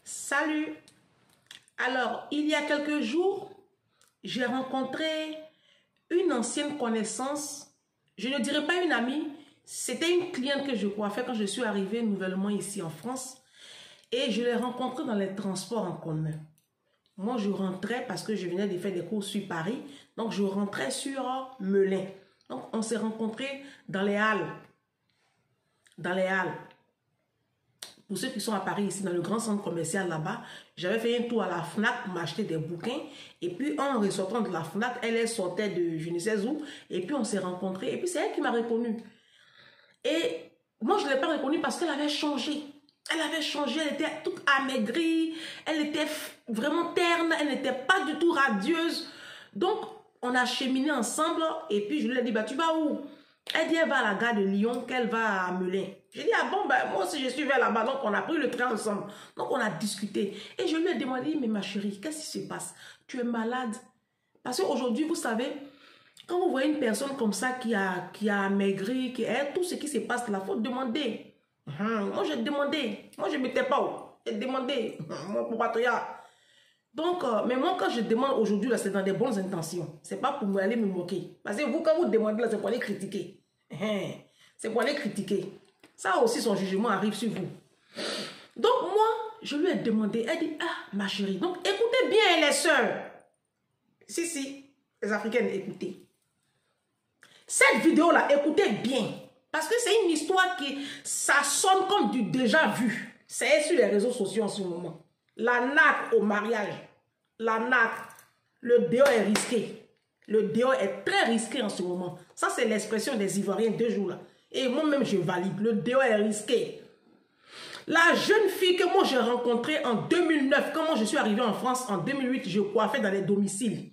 Salut. Alors, il y a quelques jours, j'ai rencontré une ancienne connaissance. Je ne dirais pas une amie. C'était une cliente que je coiffais quand je suis arrivée nouvellement ici en France. Et je l'ai rencontrée dans les transports en commun. Moi, je rentrais parce que je venais de faire des cours sur Paris. Donc, je rentrais sur Melun. Donc, on s'est rencontrés dans les halles. Dans les halles. Pour ceux qui sont à Paris, ici, dans le grand centre commercial là-bas, j'avais fait un tour à la FNAC pour m'acheter des bouquins. Et puis, en ressortant de la FNAC, elle sortait de je ne sais où. Et puis, on s'est rencontrés. Et puis, c'est elle qui m'a reconnue. Et moi, je ne l'ai pas reconnue parce qu'elle avait changé. Elle avait changé, elle était toute amaigrie. Elle était vraiment terne. Elle n'était pas du tout radieuse. Donc, on a cheminé ensemble. Et puis, je lui ai dit, bah, tu vas où? Elle dit, elle va à la gare de Lyon, qu'elle va à Melun. J'ai dit, ah bon, ben, moi aussi je suis vers là-bas. Donc, on a pris le train ensemble. Donc, on a discuté. Et je lui ai demandé, mais ma chérie, qu'est-ce qui se passe? Tu es malade? Parce qu'aujourd'hui, vous savez, quand vous voyez une personne comme ça qui a maigri, tout ce qui se passe là, il faut demander. Moi, j'ai demandé. Moi, je ne m'étais pas. J'ai demandé. Mon compatriote. Donc, mais moi, quand je demande aujourd'hui, c'est dans des bonnes intentions. Ce n'est pas pour aller me moquer. Parce que vous, quand vous demandez, c'est pour aller critiquer. C'est pour aller critiquer. Ça aussi, son jugement arrive sur vous. Donc, moi, je lui ai demandé. Elle dit, ah, ma chérie. Donc, écoutez bien les sœurs. Si, les Africaines, écoutez. Cette vidéo-là, écoutez bien. Parce que c'est une histoire ça sonne comme du déjà vu. C'est sur les réseaux sociaux en ce moment. La natte au mariage. La natte. Le déo est risqué. Le déo est très risqué en ce moment. Ça, c'est l'expression des Ivoiriens 2 jours là. Et moi-même, je valide. Le déo est risqué. La jeune fille que moi, j'ai rencontrée en 2009, quand moi, je suis arrivée en France, en 2008, je coiffais dans les domiciles.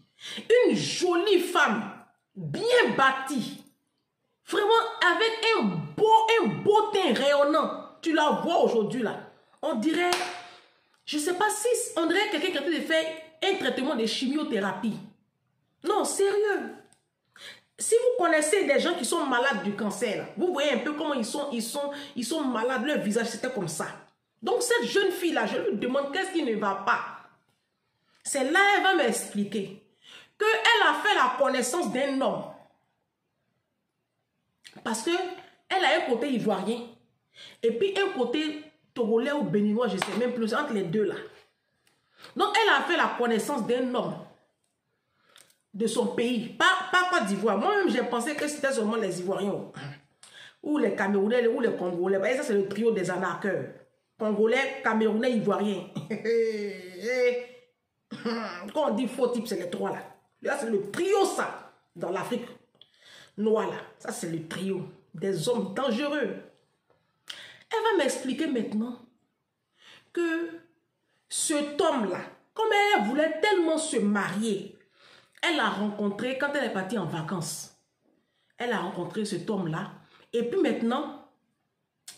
Une jolie femme, bien bâtie. Vraiment, avec un beau teint rayonnant. Tu la vois aujourd'hui là. On dirait... Je ne sais pas si on dirait quelqu'un qui a de faire un traitement de chimiothérapie. Non, sérieux. Si vous connaissez des gens qui sont malades du cancer, là, vous voyez un peu comment ils sont malades, leur visage c'était comme ça. Donc cette jeune fille-là, je lui demande qu'est-ce qui ne va pas. C'est là elle va m'expliquer qu'elle a fait la connaissance d'un homme. Parce qu'elle a un côté ivoirien et puis un côté... Togolais ou béninois, je ne sais même plus, entre les deux là. Donc, elle a fait la connaissance d'un homme de son pays, pas Côte d'Ivoire. Moi-même, j'ai pensé que c'était seulement les Ivoiriens, ou les Camerounais, ou les Congolais. Et ça, c'est le trio des arnaqueurs. Congolais, Camerounais, Ivoiriens. Quand on dit faux type, c'est les trois là. Là, c'est le trio, ça, dans l'Afrique noire là. Ça, c'est le trio des hommes dangereux. Elle va m'expliquer maintenant que cet homme-là, comme elle voulait tellement se marier, elle l'a rencontré quand elle est partie en vacances. Elle a rencontré cet homme-là. Et puis maintenant,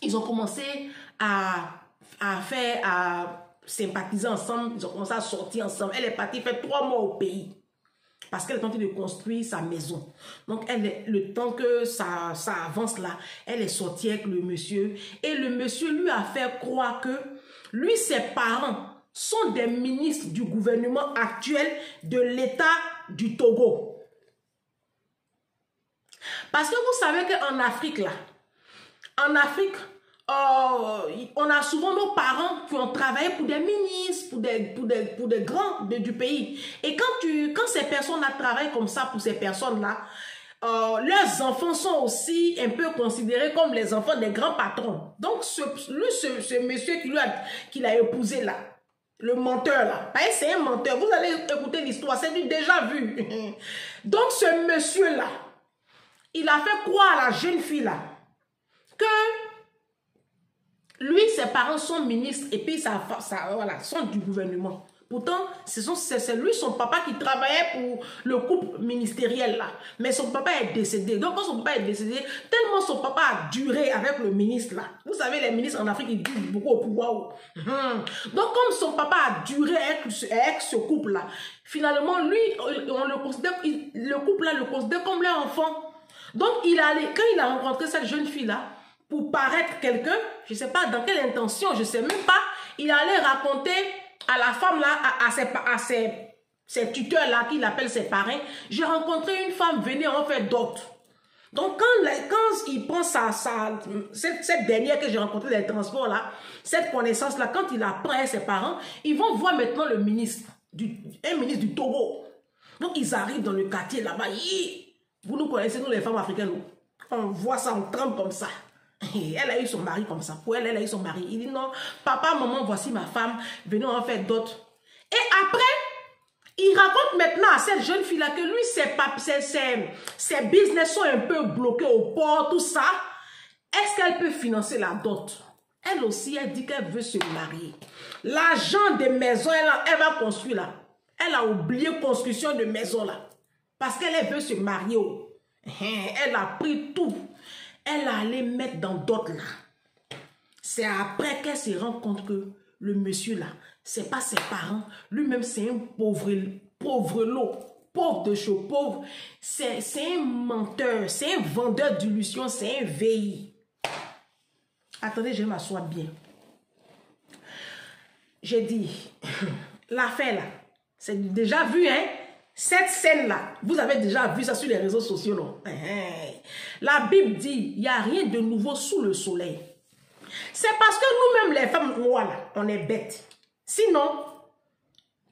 ils ont commencé à sympathiser ensemble. Ils ont commencé à sortir ensemble. Elle est partie faire 3 mois au pays. Parce qu'elle est en train de construire sa maison. Donc, le temps que ça avance là, elle est sortie avec le monsieur. Et le monsieur lui a fait croire que lui, ses parents sont des ministres du gouvernement actuel de l'État du Togo. Parce que vous savez qu'en Afrique là, en Afrique, on a souvent nos parents qui ont travaillé pour des ministres, pour des grands du pays. Et quand ces personnes-là travaillent comme ça pour ces personnes-là, leurs enfants sont aussi un peu considérés comme les enfants des grands patrons. Donc, ce monsieur qui l'a épousé là, le menteur là, c'est un menteur. Vous allez écouter l'histoire, c'est du déjà vu. Donc, ce monsieur-là, il a fait croire à la jeune fille là que lui, ses parents sont ministres et puis voilà, sont du gouvernement. Pourtant, c'est lui, son papa, qui travaillait pour le couple ministériel là. Mais son papa est décédé. Donc, quand son papa est décédé, tellement son papa a duré avec le ministre là. Vous savez, les ministres en Afrique, ils durent beaucoup au pouvoir. Donc, comme son papa a duré avec ce couple là, finalement, lui, le couple là le considère comme leur enfant. Donc, quand il a rencontré cette jeune fille là, pour paraître quelqu'un, je ne sais pas dans quelle intention, je ne sais même pas. il allait raconter à la femme là, à ses tuteurs là, qu'il appelle ses parrains, j'ai rencontré une femme, venez en faire d'autres. Donc quand il prend cette dernière que j'ai rencontrée dans les transports là, cette connaissance là, quand il apprend à ses parents, ils vont voir maintenant le ministre, un ministre du Togo. Donc ils arrivent dans le quartier là-bas, vous nous connaissez, nous les femmes africaines, on voit ça, on tremble comme ça. Elle a eu son mari comme ça. Pour elle, elle a eu son mari. Il dit non, papa, maman, voici ma femme. Venez en faire d'autres. Et après, il raconte maintenant à cette jeune fille-là que lui, ses business sont un peu bloqués au port, tout ça. Est-ce qu'elle peut financer la dot? Elle aussi, elle dit qu'elle veut se marier. L'argent des maisons, elle va construire là. Elle a oublié construction de maison là. Parce qu'elle veut se marier. Elle a pris tout. Elle allait mettre dans d'autres là. C'est après qu'elle se rend compte que le monsieur là, c'est pas ses parents. Lui-même, c'est un pauvre lot. Pauvre de chaud, pauvre. C'est un menteur, c'est un vendeur d'illusions, c'est un VI. Attendez, je vais m'asseoir bien. J'ai dit, l'affaire là, c'est déjà vu, hein? Cette scène-là, vous avez déjà vu ça sur les réseaux sociaux, non? La Bible dit, il n'y a rien de nouveau sous le soleil. C'est parce que nous-mêmes, les femmes noires, là, on est bêtes. Sinon,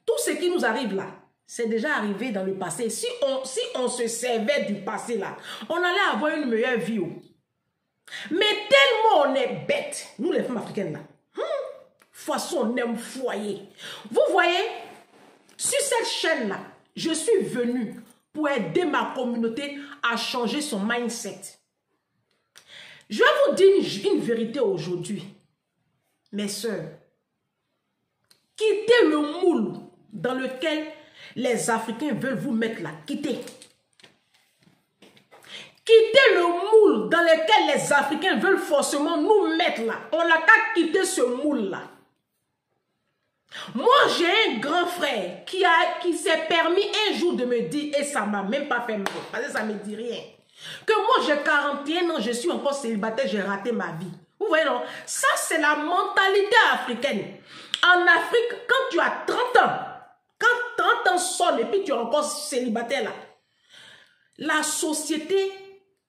tout ce qui nous arrive là, c'est déjà arrivé dans le passé. Si on se servait du passé là, on allait avoir une meilleure vie. Mais tellement on est bêtes, nous les femmes africaines là, façon on aime foyer. Vous voyez, sur cette chaîne là, je suis venue pour aider ma communauté à changer son mindset. Je vais vous dire une vérité aujourd'hui, mes sœurs. Quittez le moule dans lequel les Africains veulent vous mettre là. Quittez. Quittez le moule dans lequel les Africains veulent forcément nous mettre là. On n'a qu'à quitter ce moule là. Moi, j'ai un grand frère qui s'est permis un jour de me dire, et ça ne m'a même pas fait mal, parce que ça ne me dit rien, que moi, j'ai 41 ans, je suis encore célibataire, j'ai raté ma vie. Vous voyez, non? Ça, c'est la mentalité africaine. En Afrique, quand tu as 30 ans, quand 30 ans sonnent et puis tu es encore célibataire là, la société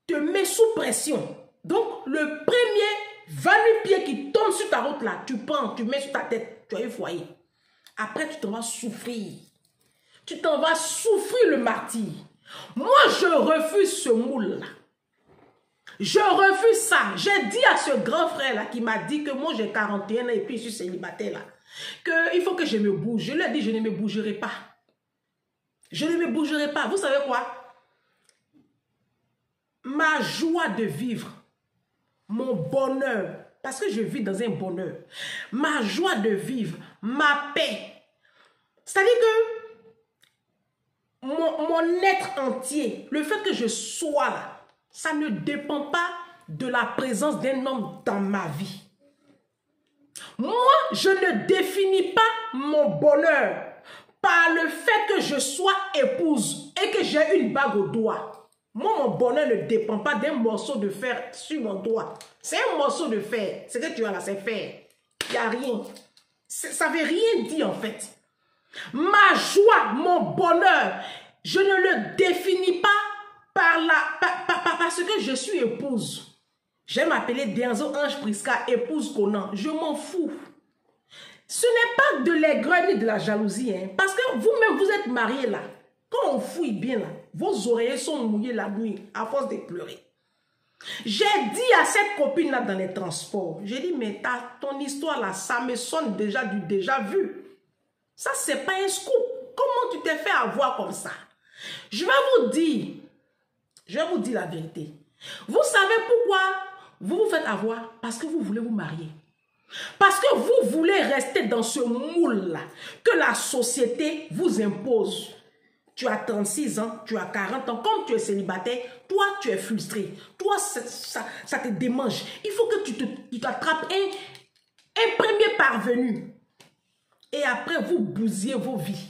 te met sous pression. Donc, le premier va-nu-pied qui tombe sur ta route là, tu prends, tu mets sur ta tête, tu as eu foyer. Après, tu t'en vas souffrir. Tu t'en vas souffrir le martyre. Moi, je refuse ce moule-là. Je refuse ça. J'ai dit à ce grand frère-là qui m'a dit que moi, j'ai 41 ans et puis je suis célibataire là, qu'il faut que je me bouge. Je lui ai dit, je ne me bougerai pas. Je ne me bougerai pas. Vous savez quoi? Ma joie de vivre, mon bonheur, parce que je vis dans un bonheur, ma joie de vivre, ma paix, c'est-à-dire que mon être entier, le fait que je sois là, ça ne dépend pas de la présence d'un homme dans ma vie. Moi, je ne définis pas mon bonheur par le fait que je sois épouse et que j'ai une bague au doigt. Moi, mon bonheur ne dépend pas d'un morceau de fer sur mon doigt. C'est un morceau de fer. Ce que tu as là, c'est fer. Il n'y a rien. Ça ne veut rien dire en fait. Ma joie, mon bonheur, je ne le définis pas parce que je suis épouse. J'aime m'appeler Denzo Ange Prisca, épouse Conan. Je m'en fous. Ce n'est pas de l'aigreur ni de la jalousie. Hein, parce que vous-même, vous êtes mariés là. Quand on fouille bien là, vos oreillers sont mouillées la nuit à force de pleurer. J'ai dit à cette copine là dans les transports, j'ai dit mais ton histoire là, ça me sonne déjà du déjà vu. Ça c'est pas un scoop. Comment tu t'es fait avoir comme ça? Je vais vous dire la vérité. Vous savez pourquoi vous vous faites avoir? Parce que vous voulez vous marier. Parce que vous voulez rester dans ce moule là que la société vous impose. Tu as 36 ans, tu as 40 ans, comme tu es célibataire, toi tu es frustré. Toi ça te démange. Il faut que tu t'attrapes un premier parvenu. Et après vous bousillez vos vies.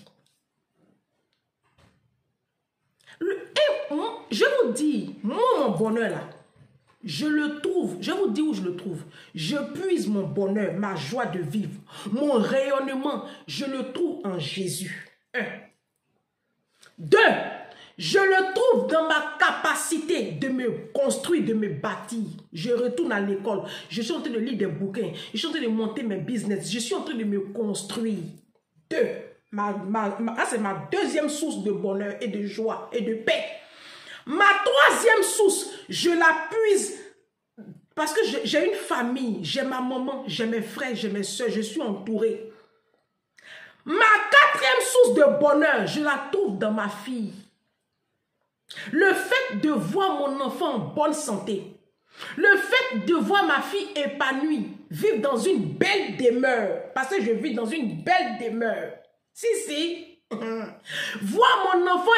Je vous dis, moi mon bonheur là, je le trouve, je vous dis où je le trouve. Je puise mon bonheur, ma joie de vivre, mon rayonnement, je le trouve en Jésus. 1. 2. Je le trouve dans ma capacité de me construire, de me bâtir. Je retourne à l'école, je suis en train de lire des bouquins, je suis en train de monter mes business, je suis en train de me construire. 2. C'est ma deuxième source de bonheur et de joie et de paix. Ma troisième source, je la puise parce que j'ai une famille, j'ai ma maman, j'ai mes frères, j'ai mes soeurs, je suis entourée. Ma quatrième source de bonheur, je la trouve dans ma fille. Le fait de voir mon enfant en bonne santé, le fait de voir ma fille épanouie, vivre dans une belle demeure, parce que je vis dans une belle demeure. Si. Voir mon enfant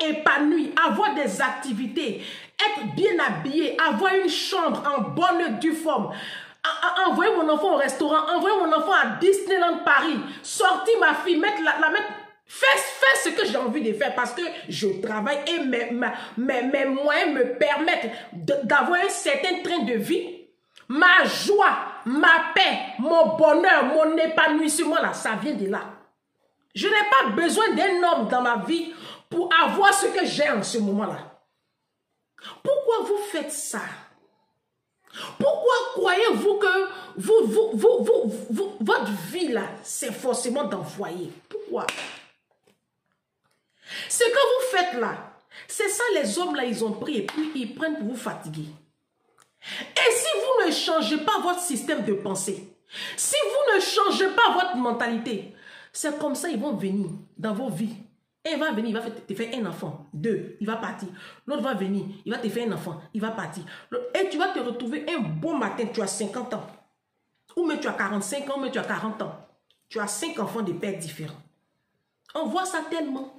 épanoui, avoir des activités, être bien habillé, avoir une chambre en bonne et due forme, envoyer mon enfant au restaurant, envoyer mon enfant à Disneyland Paris, sortir ma fille, faire ce que j'ai envie de faire parce que je travaille et mes moyens me permettent d'avoir un certain train de vie. Ma joie, ma paix, mon bonheur, mon épanouissement, là, ça vient de là. Je n'ai pas besoin d'un homme dans ma vie pour avoir ce que j'ai en ce moment-là. Pourquoi vous faites ça? Pourquoi croyez-vous que votre vie, là, c'est forcément d'envoyer? Pourquoi? Ce que vous faites là, c'est ça les hommes là, ils ont pris et puis ils prennent pour vous fatiguer. Et si vous ne changez pas votre système de pensée, si vous ne changez pas votre mentalité, c'est comme ça ils vont venir dans vos vies. Et il va venir, il va te faire un enfant. 2, il va partir. L'autre va venir, il va te faire un enfant, il va partir. Et tu vas te retrouver un bon matin, tu as 50 ans. Ou même tu as 45 ans, ou même tu as 40 ans. Tu as 5 enfants de pères différents. On voit ça tellement.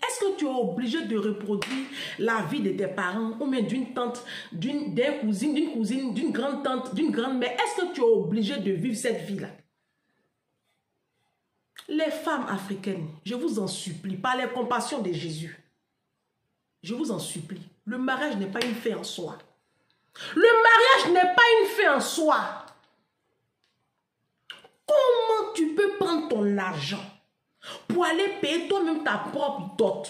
Est-ce que tu es obligé de reproduire la vie de tes parents ou même d'une tante, d'une cousine, d'une grande tante, d'une grand-mère? Est-ce que tu es obligé de vivre cette vie-là? Les femmes africaines, je vous en supplie, par les compassions de Jésus, je vous en supplie, le mariage n'est pas une fin en soi. Le mariage n'est pas une fin en soi. Comment tu peux prendre ton argent pour aller payer toi-même ta propre dot?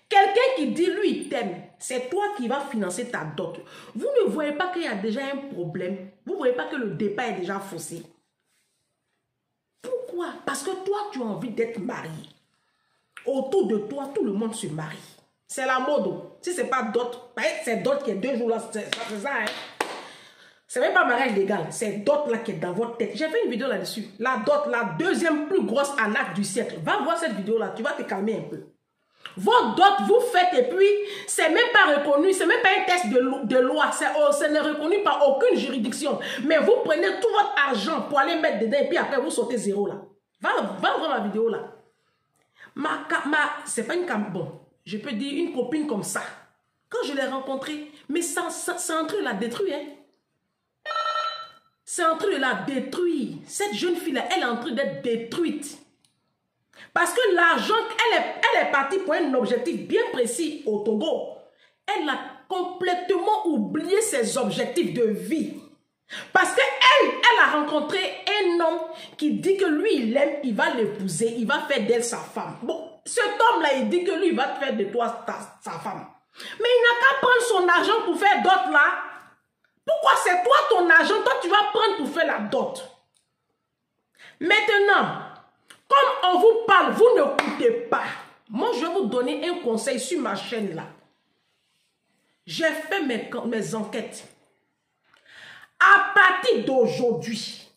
Quelqu'un qui dit, lui, il t'aime, c'est toi qui vas financer ta dot. Vous ne voyez pas qu'il y a déjà un problème? Vous ne voyez pas que le départ est déjà faussé? Pourquoi? Parce que toi, tu as envie d'être marié. Autour de toi, tout le monde se marie. C'est la mode. Si ce n'est pas dot, c'est dot qui est 2 jours là, c'est ça, hein? C'est même pas mariage légal, c'est dot là qui est dans votre tête. J'ai fait une vidéo là-dessus. La dot, la deuxième plus grosse arnaque du siècle. Va voir cette vidéo là, tu vas te calmer un peu. Votre dot, vous faites et puis, c'est même pas reconnu, c'est même pas un test de loi, ce n'est reconnu par aucune juridiction. Mais vous prenez tout votre argent pour aller mettre dedans et puis après vous sautez 0 là. Va voir ma vidéo là. C'est pas une bon, je peux dire une copine comme ça. Quand je l'ai rencontrée, mais c'est en train de la détruire, hein. C'est en train de la détruire. Cette jeune fille-là, elle est en train d'être détruite. Parce que l'argent, elle est partie pour un objectif bien précis au Togo. Elle a complètement oublié ses objectifs de vie. Parce qu'elle a rencontré un homme qui dit que lui, il l'aime, il va l'épouser, il va faire d'elle sa femme. Bon, cet homme-là, il dit que lui, il va faire de toi sa femme. Mais il n'a qu'à prendre son argent pour faire d'autres là. Pourquoi c'est toi ton argent, toi tu vas prendre pour faire la dot? Maintenant, comme on vous parle, vous n'écoutez pas. Moi, je vais vous donner un conseil sur ma chaîne là. J'ai fait mes enquêtes. À partir d'aujourd'hui,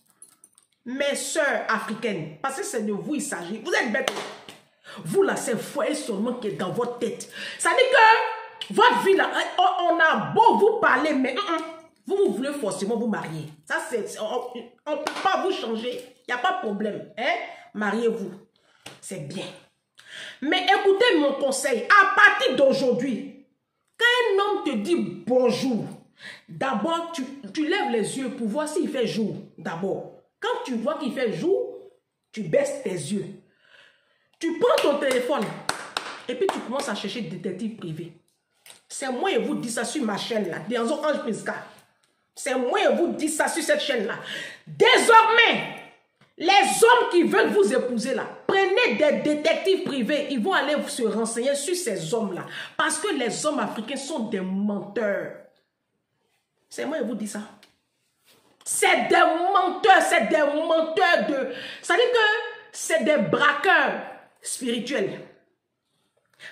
mes soeurs africaines, parce que c'est de vous il s'agit, vous êtes bêtes. Vous là, c'est foyer seulement qui est dans votre tête. Ça dit que votre vie là, on a beau vous parler, mais vous voulez forcément vous marier. Ça, on ne peut pas vous changer. Il n'y a pas de problème. Hein? Mariez-vous. C'est bien. Mais écoutez mon conseil. À partir d'aujourd'hui, quand un homme te dit bonjour, d'abord, tu lèves les yeux pour voir s'il fait jour. D'abord. Quand tu vois qu'il fait jour, tu baisses tes yeux. Tu prends ton téléphone et puis tu commences à chercher détective privé. C'est moi et vous dis ça sur ma chaîne là, dans Ange Prisca. C'est moi et vous dis ça sur cette chaîne là. Désormais, les hommes qui veulent vous épouser là, prenez des détectives privés, ils vont aller se renseigner sur ces hommes-là. Parce que les hommes africains sont des menteurs. C'est moi qui vous dis ça. C'est des menteurs, c'est des menteurs de... Ça dit que c'est des braqueurs spirituels.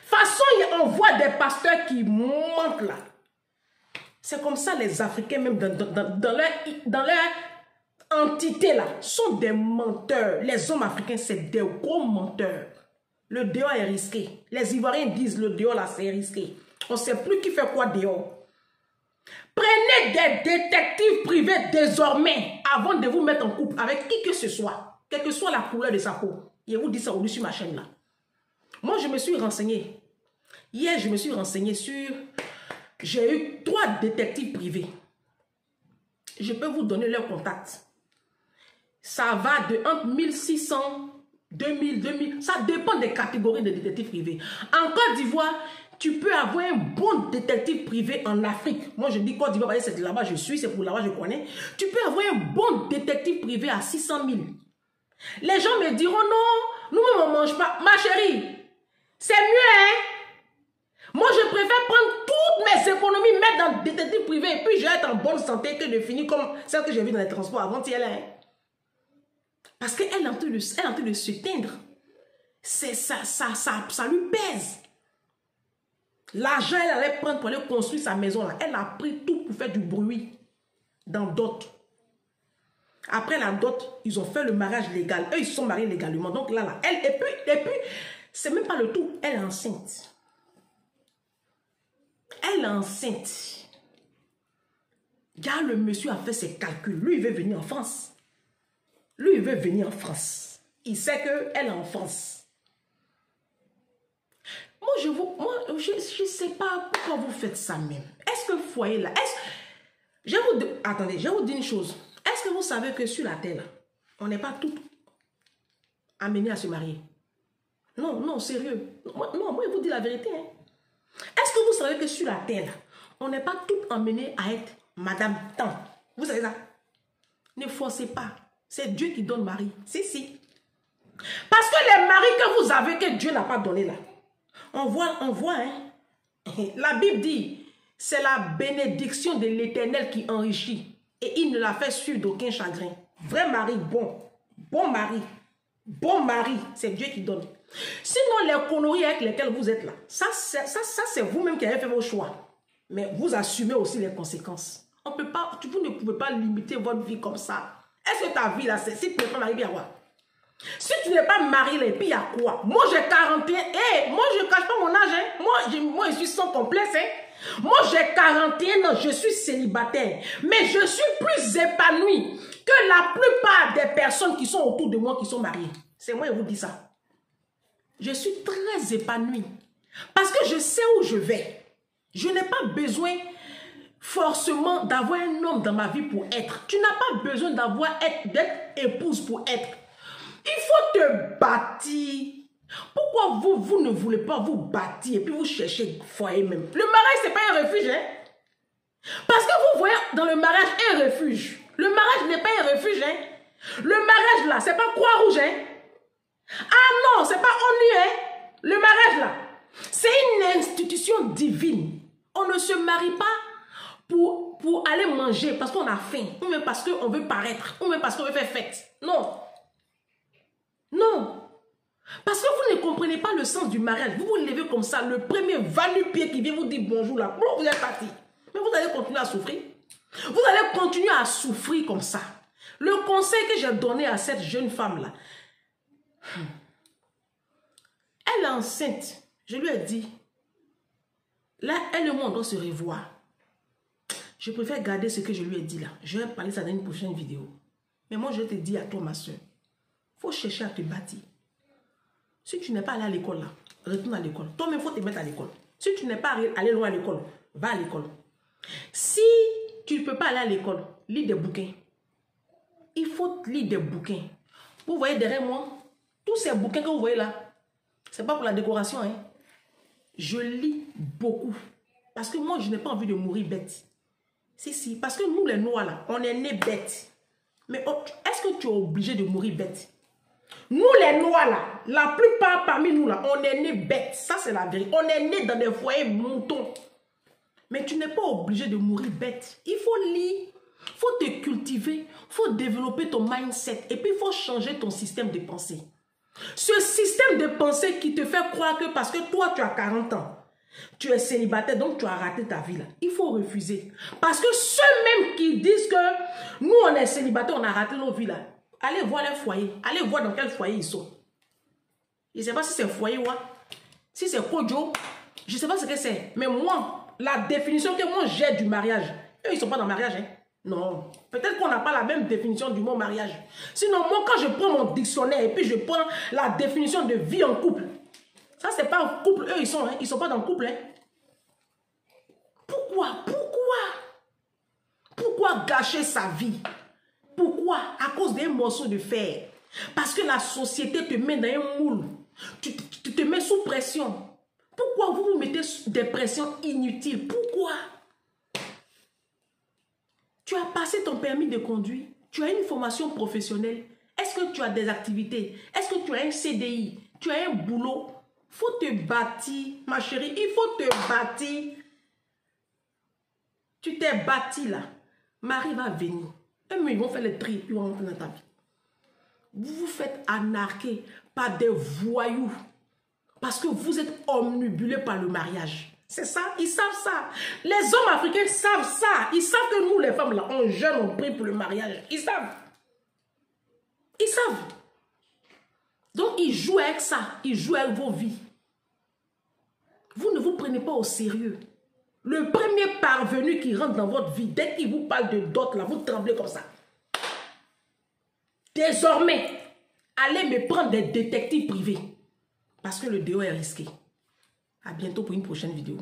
Façon, on voit des pasteurs qui mentent là. C'est comme ça les Africains, même dans leur entité là, sont des menteurs. Les hommes africains, c'est des gros menteurs. Le dehors est risqué. Les Ivoiriens disent le dehors là, c'est risqué. On ne sait plus qui fait quoi dehors. Prenez des détectives privés désormais avant de vous mettre en couple avec qui que ce soit, quelle que soit la couleur de sa peau. Et vous dites ça au-dessus de ma chaîne là. Moi, je me suis renseigné. Hier, je me suis renseigné sur... J'ai eu 3 détectives privés. Je peux vous donner leur contact. Ça va de entre 1600, 2000, 2000. Ça dépend des catégories de détectives privés. En Côte d'Ivoire, tu peux avoir un bon détective privé en Afrique. Moi, je dis Côte d'Ivoire, c'est là-bas je suis, c'est pour là-bas je connais. Tu peux avoir un bon détective privé à 600 000. Les gens me diront non, nous-mêmes on ne mange pas. Ma chérie, c'est mieux, hein? Moi, je préfère prendre toutes mes économies, mettre dans le détective privé et puis je vais être en bonne santé que de finir comme celle que j'ai vue dans les transports avant-hier. Hein? Parce qu'elle est en train de s'éteindre. Ça lui pèse. L'argent, elle allait prendre pour aller construire sa maison. Là. Elle a pris tout pour faire du bruit dans dot. Après la dot, ils ont fait le mariage légal. Eux, ils se sont mariés légalement. Donc là, elle, et puis c'est même pas le tout. Elle est enceinte. Elle est enceinte. Regarde, le monsieur a fait ses calculs. Lui, il veut venir en France. Lui, il veut venir en France. Il sait qu'elle est en France. Moi, je ne sais pas pourquoi vous faites ça même. Est-ce que le foyer là... Attendez, je vais vous dire une chose. Est-ce que vous savez que sur la terre, on n'est pas toutes amenés à se marier? Non, non, sérieux. Moi, je vous dis la vérité. Hein. Est-ce que vous savez que sur la terre, on n'est pas toutes amenés à être Madame Tant? Vous savez ça? Ne forcez pas. C'est Dieu qui donne mari. Si. Parce que les maris que vous avez, que Dieu n'a pas donné là, on voit, hein. La Bible dit, c'est la bénédiction de l'Éternel qui enrichit. Et il ne l'a fait sur d'aucun chagrin. Vrai mari, bon mari, c'est Dieu qui donne. Sinon, les conneries avec lesquelles vous êtes là, ça c'est vous-même qui avez fait vos choix. Mais vous assumez aussi les conséquences. Vous ne pouvez pas limiter votre vie comme ça. Est-ce que ta vie là, c'est si tu n'es pas marié, il y a quoi? Si tu n'es pas marié, là, et puis il y a quoi? Moi j'ai 41, moi je ne cache pas mon âge, hein. Moi je suis sans complexe, hein. Moi j'ai 41 ans, je suis célibataire. Mais je suis plus épanouie que la plupart des personnes qui sont autour de moi qui sont mariées. C'est moi qui vous dis ça. Je suis très épanouie. Parce que je sais où je vais. Je n'ai pas besoin forcément d'avoir un homme dans ma vie pour être. Tu n'as pas besoin d'être épouse pour être. Il faut te bâtir. Pourquoi vous ne voulez pas vous bâtir et puis vous cherchez foyer même? Le mariage, ce n'est pas un refuge. Hein? Parce que vous voyez dans le mariage un refuge. Le mariage n'est pas un refuge. Hein? Le mariage là, ce n'est pas Croix-Rouge. Hein? Ah non, ce n'est pas ONU. Hein? Le mariage là, c'est une institution divine. On ne se marie pas pour aller manger parce qu'on a faim, ou même parce qu'on veut paraître, ou même parce qu'on veut faire fête. Non. Non. Parce que vous ne comprenez pas le sens du mariage. Vous vous levez comme ça, le premier va-nu-pied qui vient vous dire bonjour là, vous êtes parti. Mais vous allez continuer à souffrir. Vous allez continuer à souffrir comme ça. Le conseil que j'ai donné à cette jeune femme là, elle est enceinte. Je lui ai dit, là, elle et moi, on doit se revoir. Je préfère garder ce que je lui ai dit là. Je vais parler ça dans une prochaine vidéo. Mais moi, je te dis à toi, ma soeur, il faut chercher à te bâtir. Si tu n'es pas allé à l'école là, retourne à l'école. Toi-même, il faut te mettre à l'école. Si tu n'es pas allé loin à l'école, va à l'école. Si tu ne peux pas aller à l'école, lis des bouquins. Il faut lire des bouquins. Vous voyez derrière moi, tous ces bouquins que vous voyez là, ce n'est pas pour la décoration. Hein. Je lis beaucoup. Parce que moi, je n'ai pas envie de mourir bête. Si. Parce que nous, les Noirs, là, on est nés bêtes. Mais est-ce que tu es obligé de mourir bête? Nous, les Noirs, là, la plupart parmi nous, là, on est nés bêtes. Ça, c'est la vérité. On est nés dans des foyers moutons. Mais tu n'es pas obligé de mourir bête. Il faut lire, il faut te cultiver, il faut développer ton mindset. Et puis, il faut changer ton système de pensée. Ce système de pensée qui te fait croire que parce que toi, tu as 40 ans, tu es célibataire, donc tu as raté ta vie là. Il faut refuser. Parce que ceux-mêmes qui disent que nous, on est célibataire, on a raté nos vies là, allez voir les foyers. Allez voir dans quel foyer ils sont. Je ne sais pas si c'est foyer ou si c'est Kojo. Je ne sais pas ce que c'est. Mais moi, la définition que moi j'ai du mariage, eux, ils ne sont pas dans le mariage. Hein? Non. Peut-être qu'on n'a pas la même définition du mot mariage. Sinon, moi, quand je prends mon dictionnaire et puis je prends la définition de vie en couple, ça, c'est pas un couple. Eux, ils sont pas dans le couple. Hein? Pourquoi gâcher sa vie? Pourquoi? À cause d'un morceau de fer. Parce que la société te met dans un moule. Tu te mets sous pression. Pourquoi vous vous mettez des pressions inutiles? Pourquoi? Tu as passé ton permis de conduire. Tu as une formation professionnelle. Est-ce que tu as des activités? Est-ce que tu as un CDI? Tu as un boulot? Il faut te bâtir, ma chérie. Il faut te bâtir. Tu t'es bâti là. Marie va venir. Ils vont faire le tri. Ils vont rentrer dans ta vie. Vous vous faites arnaquer par des voyous. Parce que vous êtes omnibulés par le mariage. C'est ça, ils savent ça. Les hommes africains savent ça. Ils savent que nous, les femmes, là, on jeûne, on prie pour le mariage. Ils savent. Ils savent. Donc, ils jouent avec ça. Ils jouent avec vos vies. Vous ne vous prenez pas au sérieux. Le premier parvenu qui rentre dans votre vie, dès qu'il vous parle de dot, là, vous tremblez comme ça. Désormais, allez me prendre des détectives privés. Parce que le dehors est risqué. À bientôt pour une prochaine vidéo.